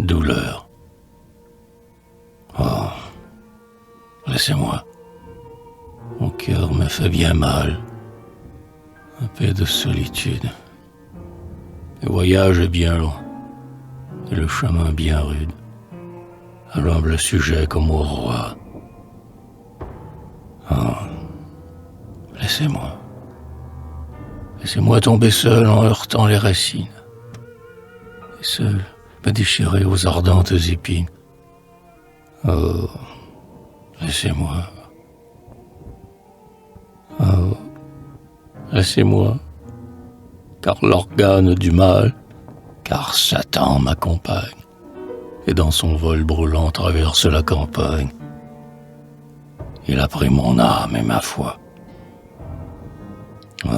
douleur. Oh, laissez-moi. Mon cœur me fait bien mal. Un peu de solitude. Le voyage est bien long et le chemin bien rude. À l'humble sujet comme au roi. Oh, laissez-moi. Laissez-moi tomber seul en heurtant les racines. Et seul me déchirer aux ardentes épines. Oh, laissez-moi. Oh, laissez-moi. Car l'organe du mal, car Satan m'accompagne. Et dans son vol brûlant traverse la campagne. Il a pris mon âme et ma foi. Oh,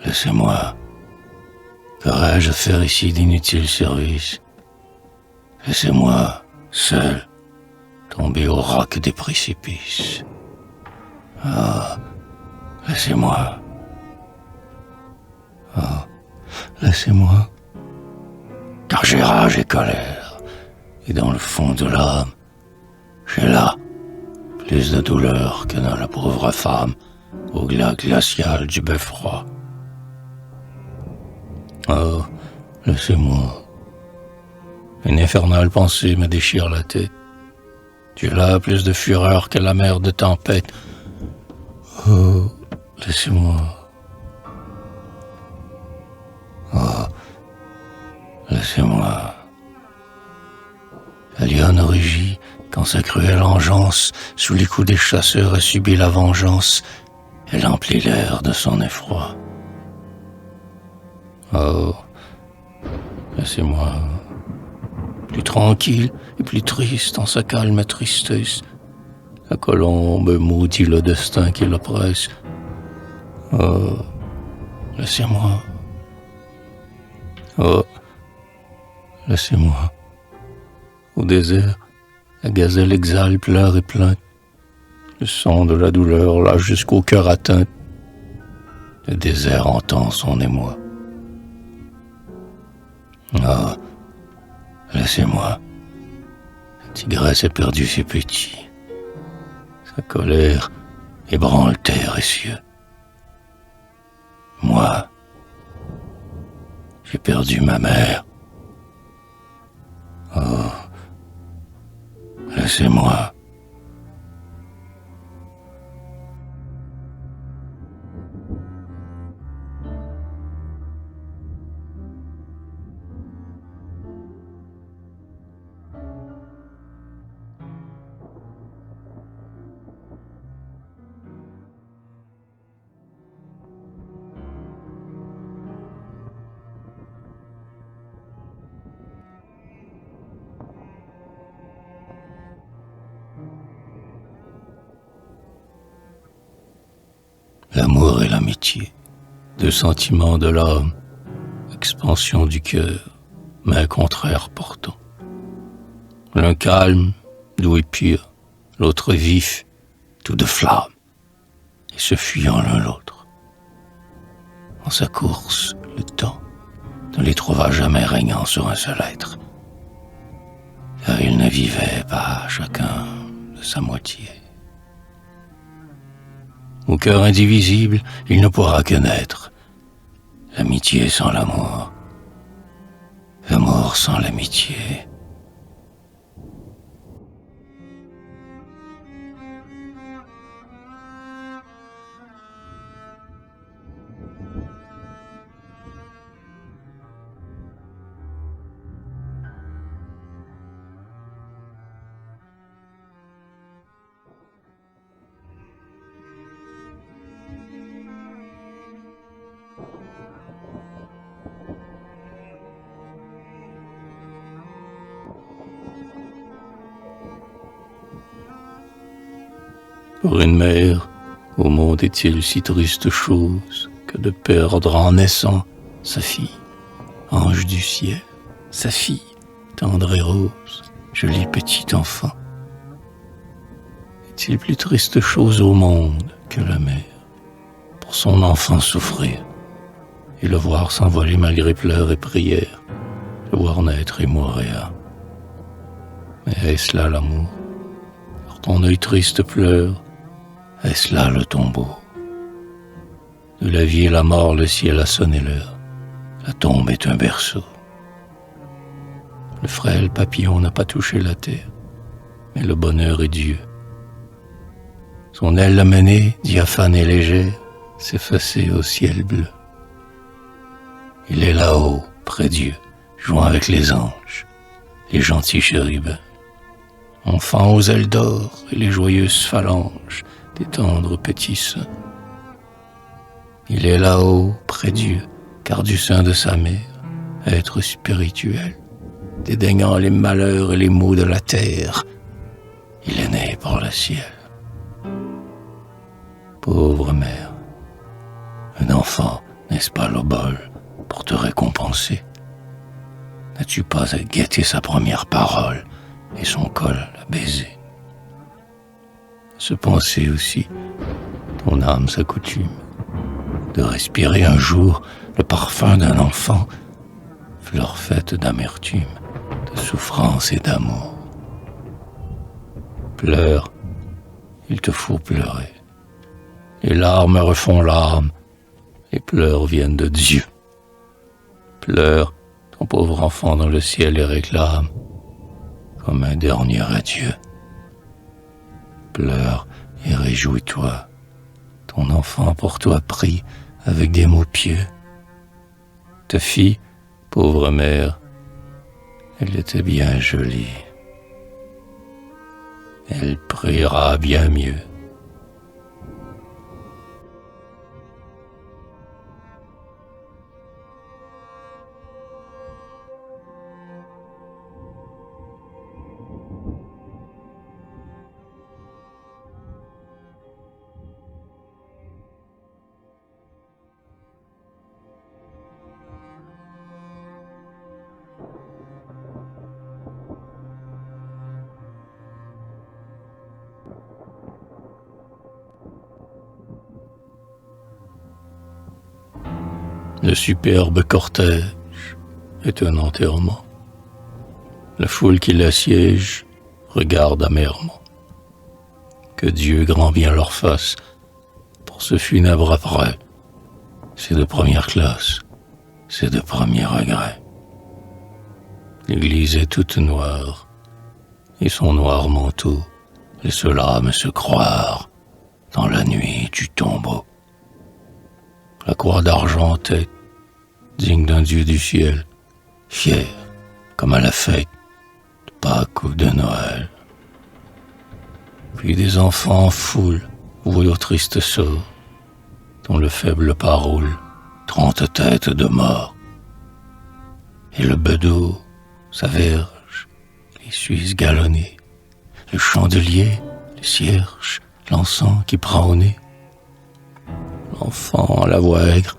laissez-moi. Qu'aurais-je faire ici d'inutiles services? Laissez-moi, seul, tomber au roc des précipices. Ah, laissez-moi. Ah, laissez-moi. Car j'ai rage et colère, et dans le fond de l'âme, j'ai là plus de douleur que dans la pauvre femme au glas glacial du beffroi. Oh, laissez-moi. Une infernale pensée me déchire la tête. J'ai là plus de fureur que la mer de tempête. Oh, laissez-moi. Oh, laissez-moi. La lionne rugit quand sa cruelle engeance, sous les coups des chasseurs, a subi la vengeance. Elle emplit l'air de son effroi. Oh, laissez-moi. Plus tranquille et plus triste en sa calme tristesse, la colombe maudit le destin qui l'oppresse. Oh, laissez-moi. Oh, laissez-moi. Au désert, la gazelle exhale, pleure et plainte. Le son de la douleur lâche jusqu'au cœur atteint. Le désert entend son émoi. Oh, laissez-moi. La tigresse a perdu ses petits. Sa colère ébranle terre et cieux. Moi, j'ai perdu ma mère. Oh, laissez-moi. L'amour et l'amitié, deux sentiments de l'âme, expansion du cœur, mais contraire portant. L'un calme, doux et pur, l'autre vif, tout de flamme, et se fuyant l'un l'autre. En sa course, le temps ne les trouva jamais régnant sur un seul être, car ils ne vivaient pas chacun de sa moitié. Au cœur indivisible, il ne pourra que naître l'amitié sans l'amour, l'amour sans l'amitié. Pour une mère, au monde est-il si triste chose que de perdre en naissant sa fille, ange du ciel, sa fille, tendre et rose, joli petit enfant. Est-il plus triste chose au monde que la mère, pour son enfant souffrir, et le voir s'envoler malgré pleurs et prières, le voir naître et mourir. Mais est-ce là l'amour? Car ton œil triste pleure, est-ce là le tombeau? De la vie et la mort, le ciel a sonné l'heure, la tombe est un berceau. Le frêle papillon n'a pas touché la terre, mais le bonheur est Dieu. Son aile l'a mené, diaphane et légère, s'effacer au ciel bleu. Il est là-haut, près Dieu, jouant avec les anges, les gentils chérubins. Enfant aux ailes d'or et les joyeuses phalanges des tendres petits seins. Il est là-haut, près Dieu, car du sein de sa mère, être spirituel, dédaignant les malheurs et les maux de la terre, il est né par le ciel. Pauvre mère, un enfant, n'est-ce pas le bol pour te récompenser? N'as-tu pas guetté sa première parole et son col à baiser? Se penser aussi, ton âme s'accoutume de respirer un jour le parfum d'un enfant, fleur faite d'amertume, de souffrance et d'amour. Pleure, il te faut pleurer. Les larmes refont larmes, les pleurs viennent de Dieu. Pleure, ton pauvre enfant dans le ciel et réclame, comme un dernier adieu. Pleure et réjouis-toi, ton enfant pour toi prie avec des mots pieux. Ta fille, pauvre mère, elle était bien jolie. Elle priera bien mieux. Le superbe cortège est un enterrement. La foule qui l'assiège regarde amèrement. Que Dieu grand bien leur fasse pour ce funèbre après. C'est de première classe, c'est de premier regret. L'église est toute noire, et son noir manteau laisse l'âme se croire dans la nuit du tombeau. La croix d'argenté, digne d'un dieu du ciel, fier comme à la fête de Pâques ou de Noël. Puis des enfants en foule vouent au triste sort, dont le faible pas roule 30 têtes de mort. Et le bedeau, sa verge, les Suisses galonnés, le chandelier, le cierge, l'encens qui prend au nez. L'enfant à la voix aigre,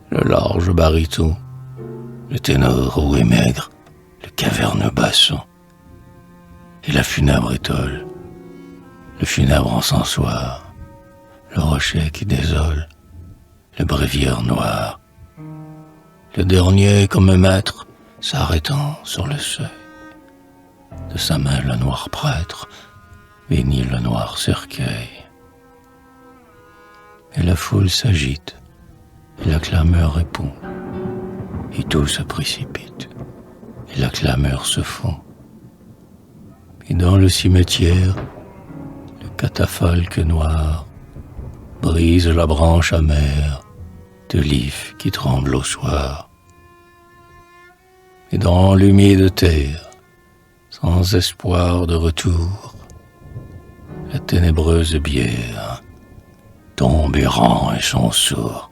le large baryton, le ténor haut et maigre, le caverneux basson, et la funèbre étole, le funèbre encensoir, le rocher qui désole, le bréviaire noir, le dernier comme un maître s'arrêtant sur le seuil. De sa main le noir prêtre bénit le noir cercueil. Et la foule s'agite, et la clameur répond, et tout se précipite, et la clameur se fond. Et dans le cimetière, le catafalque noir brise la branche amère de l'if qui tremble au soir. Et dans l'humide terre, sans espoir de retour, la ténébreuse bière tombe errant et son sourd.